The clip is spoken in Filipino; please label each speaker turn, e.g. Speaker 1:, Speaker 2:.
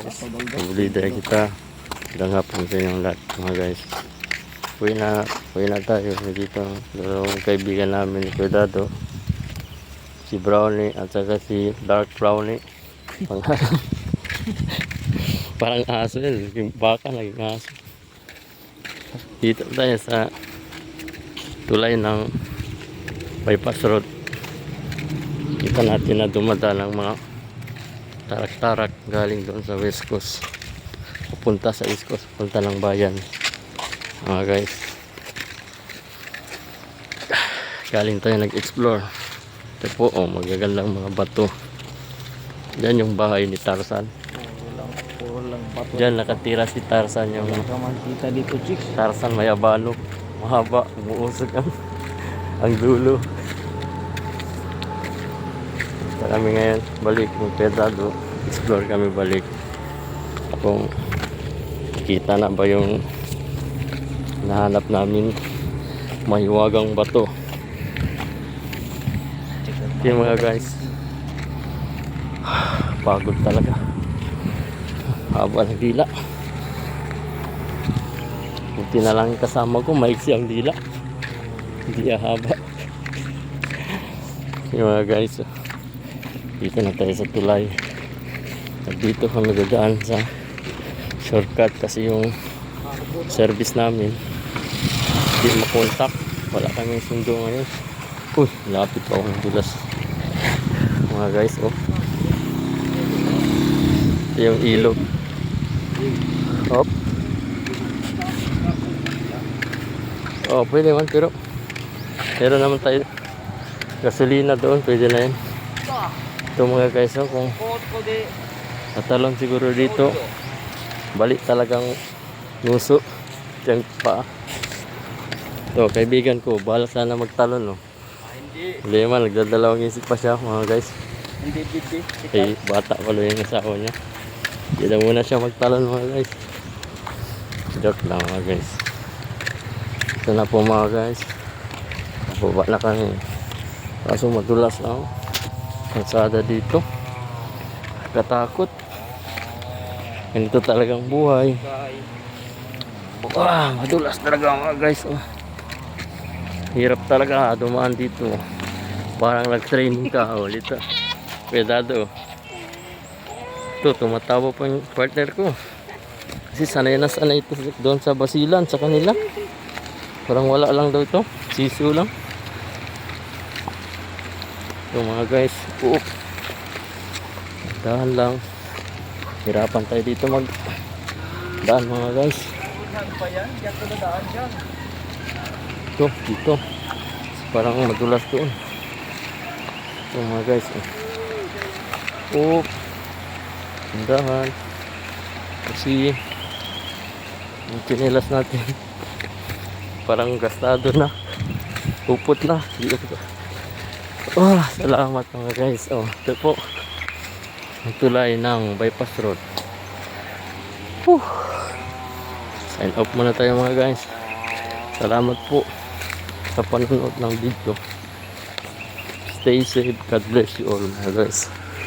Speaker 1: guys. Pabulida kita. Magandang hapon sa inyong lahat mga guys. Uwi na tayo dito. Dalawang kaibigan namin ni Cuidado. Si Brownie at saka si Dark Brownie. Parang aso yun. Yung baka naging aso. Dito tayo sa tulay ng bypass road. Kita natin na dumadaan ng mga tarak-tarak galing doon sa West Coast. Pupunta sa East Coast. Punta ng bayan. Mga guys. Galing tayo nag-explore. Ito po, magagandang mga bato. Diyan yung bahay ni Tarzan. Diyan nakatira si Tarzan. Yung
Speaker 2: kita dito, chicks.
Speaker 1: Tarzan mayabano. Mahaba, umuusok ang dulo. Basta kami ngayon balik ng Pedado. Explore kami balik. Kung kita na ba yung nahanap namin mahiwagang bato. Okay mga guys, pagod talaga, haba ng dila. Buti na lang kasama ko maiksi ang dila, hindi haba. Okay mga guys, dito na tayo sa tulay. At dito kami dadaan sa shortcut kasi yung service namin hindi makontak, wala kaming sundo ngayon. Uy, lapit pa ako ng dulas mga guys. Oh, ito yung ilog. Hop. Oh, pwede man, pero meron naman tayo gasolina doon, pwede na yun. Ito mga guys, oh, kung natalon siguro dito, balik talagang nuso dyan pa. Ito, kaibigan ko, bahala sana magtalon, no? Hindi man, nagdadalawang isip pa siya, mga guys.
Speaker 2: Hindi.
Speaker 1: Eh, bata pala yung asawa niya. Hindi na muna siya magtalon, mga guys. Joke lang, mga guys. Ito na po, mga guys. Baba na kami. Kaso madulas lang. Kalsada dito. Katakot. Ganito talagang buhay. Wah, madulas talaga mga guys. Oh. Hirap talaga dumaan dito. Parang nag-training ka. Oh, dito. Pedado. Ito, tumatawa pa yung partner ko. Kasi sanay na sanay ito doon sa basilan sa kanila. Parang wala lang daw ito. Sisu lang. Ito mga guys. Oh. Dahan lang. Hirapan tayo dito daan mga guys. Ito, dito. Parang madulas doon. Ito mga guys. Oh. Dahan. Kasi yung chinelas natin parang gastado na. Upot na. Oh, salamat mga guys. Oh, ito po. Ang tulay ng bypass road. Sign off muna tayo mga guys. Salamat po sa panonood ng video. Stay safe. God bless you all mga guys.